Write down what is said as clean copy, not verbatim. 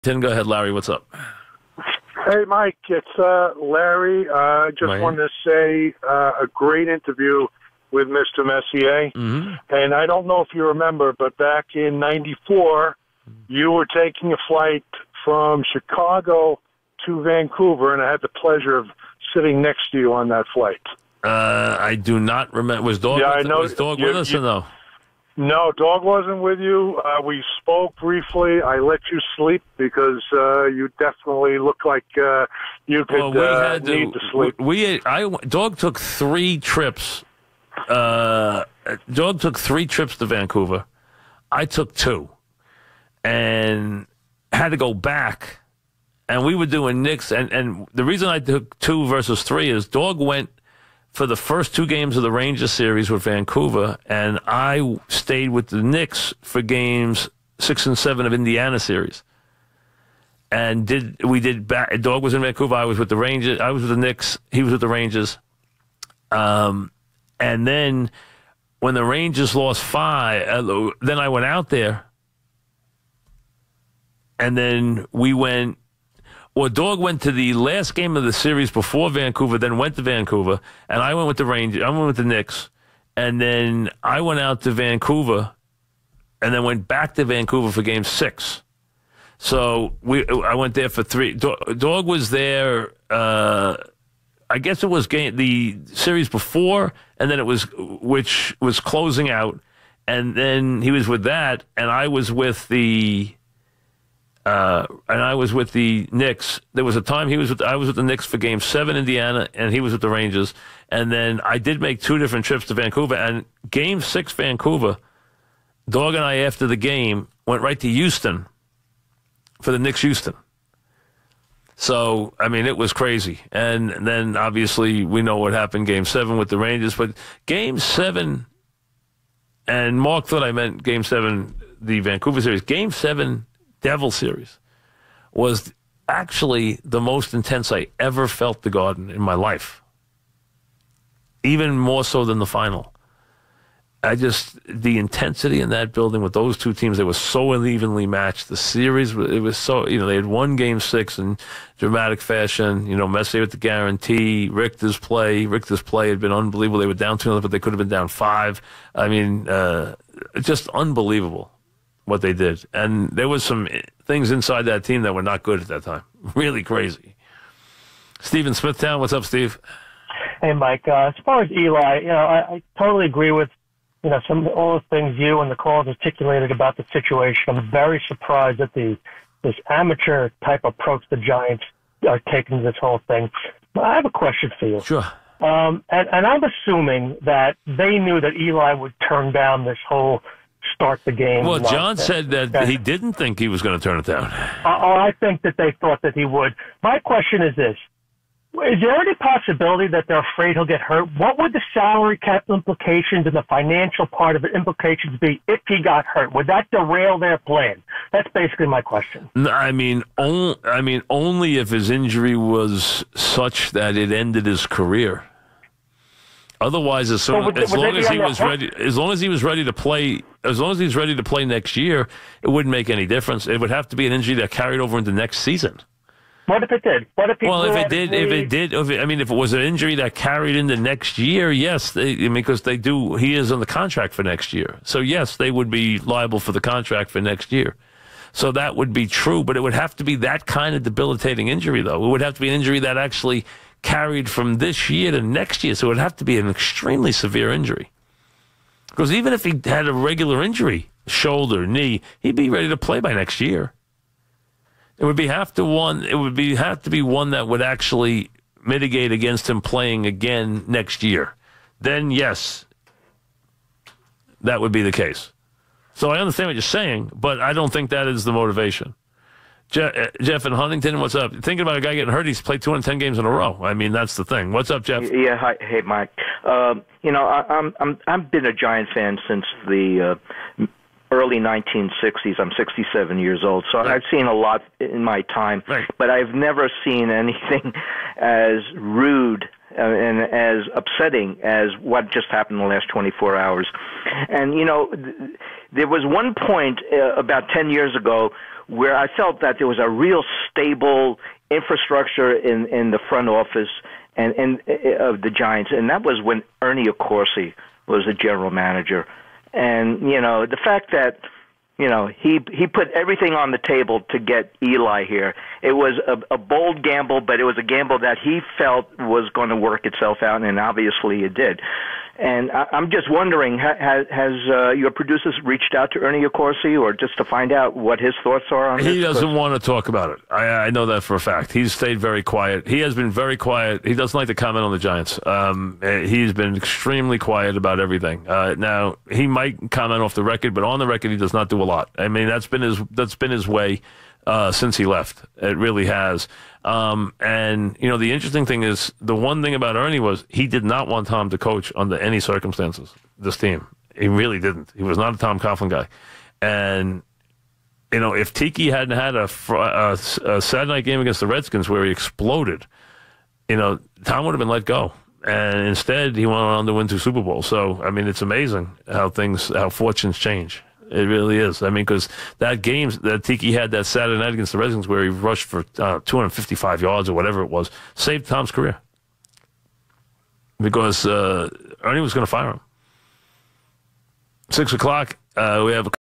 Go ahead, Larry. What's up? Hey, Mike. It's Larry. Just wanted to say a great interview with Mr. Messier. Mm-hmm. And I don't know if you remember, but back in '94, you were taking a flight from Chicago to Vancouver, and I had the pleasure of sitting next to you on that flight. I do not remember. Was Dog, was Dog with us or no? No, Dog wasn't with you. We spoke briefly. I let you sleep because you definitely looked like you could need to sleep. Dog took 3 trips. Dog took 3 trips to Vancouver. I took 2, and had to go back. And we were doing Knicks, and the reason I took 2 versus 3 is Dog went for the first 2 games of the Rangers series with Vancouver, and I stayed with the Knicks for games 6 and 7 of Indiana series. And Dog was in Vancouver, I was with the Rangers, I was with the Knicks, he was with the Rangers. And then when the Rangers lost 5, then I went out there, and then we went. Well, Dog went to the last game of the series before Vancouver, then went to Vancouver, and I went with the Rangers. I went with the Knicks, and then I went out to Vancouver, and then went back to Vancouver for Game 6. So I went there for 3. Dog was there. I guess it was the series before, and then it was which was closing out, and then he was with that, and I was with the. Knicks. There was a time I was with the Knicks for Game 7, Indiana, and he was with the Rangers. And then I did make 2 different trips to Vancouver. And Game 6, Vancouver, Dog and I, after the game, went right to Houston for the Knicks Houston. So, I mean, it was crazy. And then, obviously, we know what happened Game 7 with the Rangers. But Game 7, and Mark thought I meant Game 7, the Vancouver series. Game 7 Devil series was actually the most intense I ever felt the Garden in my life. Even more so than the final. The intensity in that building with those 2 teams, they were so unevenly matched. The series, it was so, they had won Game 6 in dramatic fashion. Messier with the guarantee, Richter's play had been unbelievable. They were down 2-0, but they could have been down 5. I mean, just unbelievable what they did. And there was some things inside that team that were not good at that time. Really crazy. Steve in Smithtown, what's up, Steve? Hey, Mike. As far as Eli, I totally agree with, all the things you and the calls articulated about the situation. I'm very surprised that this amateur type approach the Giants are taking to this whole thing. But I have a question for you. Sure. And I'm assuming that they knew that Eli would turn down this whole start the game. Well, John said that he didn't think he was going to turn it down. I think that they thought that he would. My question is this. Is there any possibility that they're afraid he'll get hurt? What would the salary cap implications and the financial part of the implications be if he got hurt? Would that derail their plan? That's basically my question. I mean, only if his injury was such that it ended his career. Otherwise, as long as he was ready to play next year, it wouldn't make any difference. It would have to be an injury that carried over into next season. What if it did? What if he if it was an injury that carried into next year, yes, because he is on the contract for next year. So yes, they would be liable for the contract for next year. So that would be true, but it would have to be that kind of debilitating injury, though. It would have to be an injury that actually carried from this year to next year. So it would have to be an extremely severe injury. Because even if he had a regular injury, shoulder, knee, he'd be ready to play by next year. It would have to be one that would actually mitigate against him playing again next year. Then yes, that would be the case. So I understand what you're saying, but I don't think that is the motivation. Jeff in Huntington, what's up? Thinking about a guy getting hurt, he's played 210 games in a row. I mean, that's the thing. What's up, Jeff? Yeah, hi, hey, Mike. I've been a Giant fan since the early 1960s. I'm 67 years old, so right. I've seen a lot in my time, right. But I've never seen anything as rude and as upsetting as what just happened in the last 24 hours. And, there was one point about 10 years ago where I felt that there was a real stable infrastructure in the front office and of the Giants, and that was when Ernie Accorsi was the general manager. And, the fact that, he put everything on the table to get Eli here. It was a bold gamble, but it was a gamble that he felt was going to work itself out, and obviously it did. And I'm just wondering, has your producers reached out to Ernie Accorsi, or just to find out what his thoughts are on this? He doesn't want to talk about it. I know that for a fact. He's stayed very quiet. He has been very quiet. He doesn't like to comment on the Giants. He's been extremely quiet about everything. Now, he might comment off the record, but on the record, he does not do a lot. I mean, that's been his way since he left. It really has. And, the interesting thing is, the one thing about Ernie was he did not want Tom to coach under any circumstances, this team. He really didn't. He was not a Tom Coughlin guy. And, if Tiki hadn't had a Saturday night game against the Redskins where he exploded, Tom would have been let go. And instead, he went on to win 2 Super Bowls. So, I mean, it's amazing how fortunes change. It really is. I mean, because that game that Tiki had that Saturday night against the Redskins where he rushed for 255 yards or whatever it was, saved Tom's career. Because Ernie was going to fire him. 6 o'clock, we have a